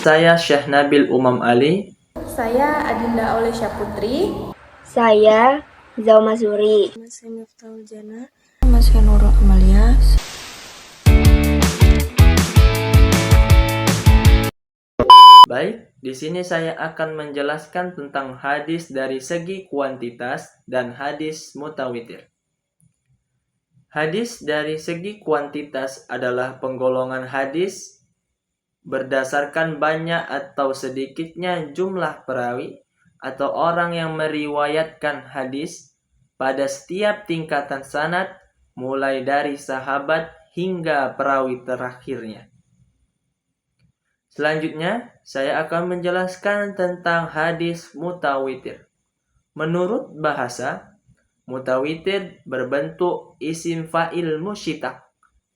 Saya Syekh Nabil Umam Ali. Saya Adinda Olesya Putri. Saya Zauma Suri. Saya Miftahul Jana. Saya Nurul Amalia. Baik, di sini saya akan menjelaskan tentang hadis dari segi kuantitas dan hadis mutawatir. Hadis dari segi kuantitas adalah penggolongan hadis berdasarkan banyak atau sedikitnya jumlah perawi atau orang yang meriwayatkan hadis pada setiap tingkatan sanad, mulai dari sahabat hingga perawi terakhirnya. Selanjutnya, saya akan menjelaskan tentang hadis mutawatir. Menurut bahasa, mutawatir berbentuk isim fa'il musyitak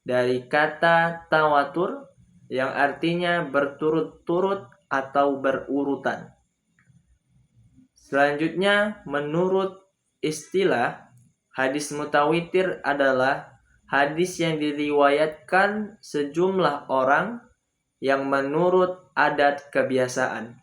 dari kata tawatur yang artinya berturut-turut atau berurutan. Selanjutnya, menurut istilah, hadis mutawatir adalah hadis yang diriwayatkan sejumlah orang yang menurut adat kebiasaan.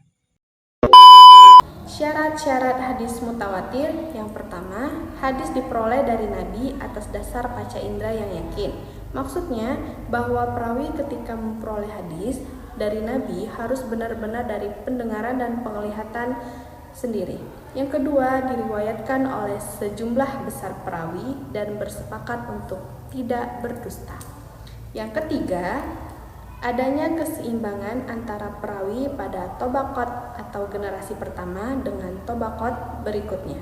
Syarat-syarat hadis mutawatir. Yang pertama, hadis diperoleh dari Nabi atas dasar panca indera yang yakin. Maksudnya bahwa perawi ketika memperoleh hadis dari Nabi harus benar-benar dari pendengaran dan penglihatan sendiri. Yang kedua, diriwayatkan oleh sejumlah besar perawi dan bersepakat untuk tidak berdusta. Yang ketiga, adanya keseimbangan antara perawi pada tobaqat atau generasi pertama dengan tobaqat berikutnya.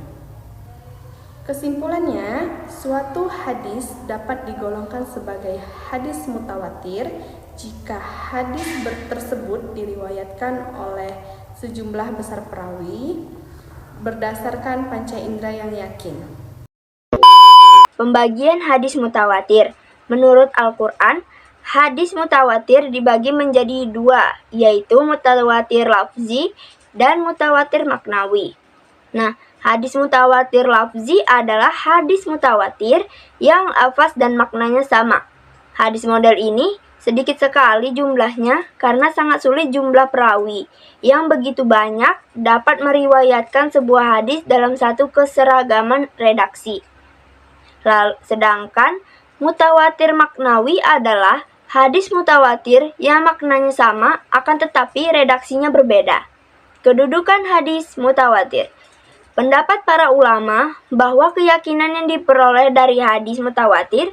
Kesimpulannya, suatu hadis dapat digolongkan sebagai hadis mutawatir jika hadis tersebut diriwayatkan oleh sejumlah besar perawi berdasarkan panca indera yang yakin. Pembagian hadis mutawatir. Menurut Al-Quran, hadis mutawatir dibagi menjadi dua, yaitu mutawatir lafzi dan mutawatir maknawi. Nah, hadis mutawatir lafzi adalah hadis mutawatir yang lafaz dan maknanya sama. Hadis model ini sedikit sekali jumlahnya karena sangat sulit jumlah perawi yang begitu banyak dapat meriwayatkan sebuah hadis dalam satu keseragaman redaksi. Sedangkan mutawatir maknawi adalah hadis mutawatir yang maknanya sama akan tetapi redaksinya berbeda. Kedudukan hadis mutawatir. Pendapat para ulama bahwa keyakinan yang diperoleh dari hadis mutawatir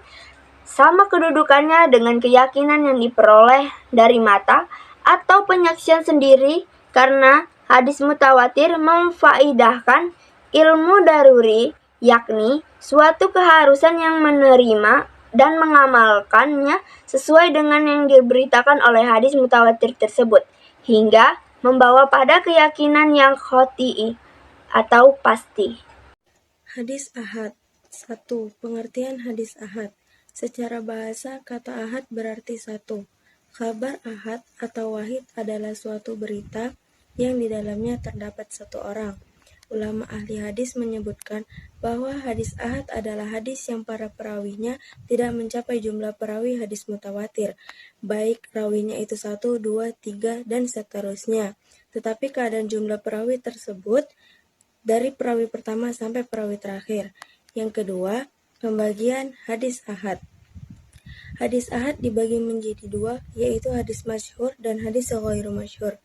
sama kedudukannya dengan keyakinan yang diperoleh dari mata atau penyaksian sendiri karena hadis mutawatir memfaidahkan ilmu daruri, yakni suatu keharusan yang menerima dan mengamalkannya sesuai dengan yang diberitakan oleh hadis mutawatir tersebut, hingga membawa pada keyakinan yang qat'i atau pasti. Hadis ahad. 1. Pengertian hadis ahad. Secara bahasa, kata ahad berarti satu. Kabar ahad atau wahid adalah suatu berita yang di dalamnya terdapat satu orang. Ulama ahli hadis menyebutkan bahwa hadis ahad adalah hadis yang para perawinya tidak mencapai jumlah perawi hadis mutawatir, baik rawinya itu 1, 2, 3, dan seterusnya. Tetapi keadaan jumlah perawi tersebut dari perawi pertama sampai perawi terakhir. Yang kedua, pembagian hadis ahad. Hadis ahad dibagi menjadi dua, yaitu hadis masyhur dan hadis ghairu masyhur.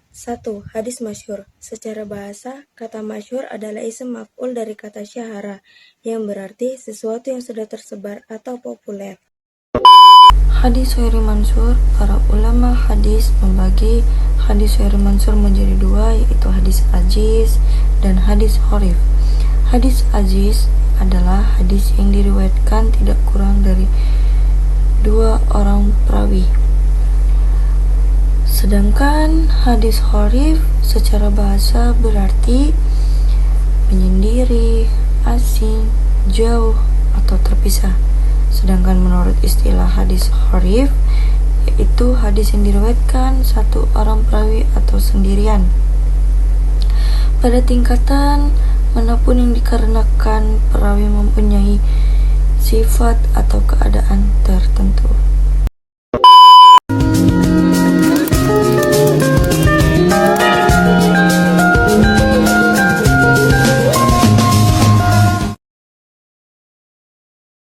1. Hadis masyhur. Secara bahasa, kata masyhur adalah isim maf'ul dari kata syahara, yang berarti sesuatu yang sudah tersebar atau populer. Hadis ghairu mansur. Para ulama hadis membagi hadis ghairu mansur menjadi dua, yaitu hadis aziz dan hadis gharib. Hadis aziz adalah hadis yang diriwayatkan tidak kurang dari 2 orang perawi. Sedangkan hadis gharib secara bahasa berarti menyendiri, asing, jauh, atau terpisah. Sedangkan menurut istilah hadis gharib, yaitu hadis yang diriwayatkan 1 orang perawi atau sendirian. Pada tingkatan manapun yang dikarenakan perawi mempunyai sifat atau keadaan tertentu.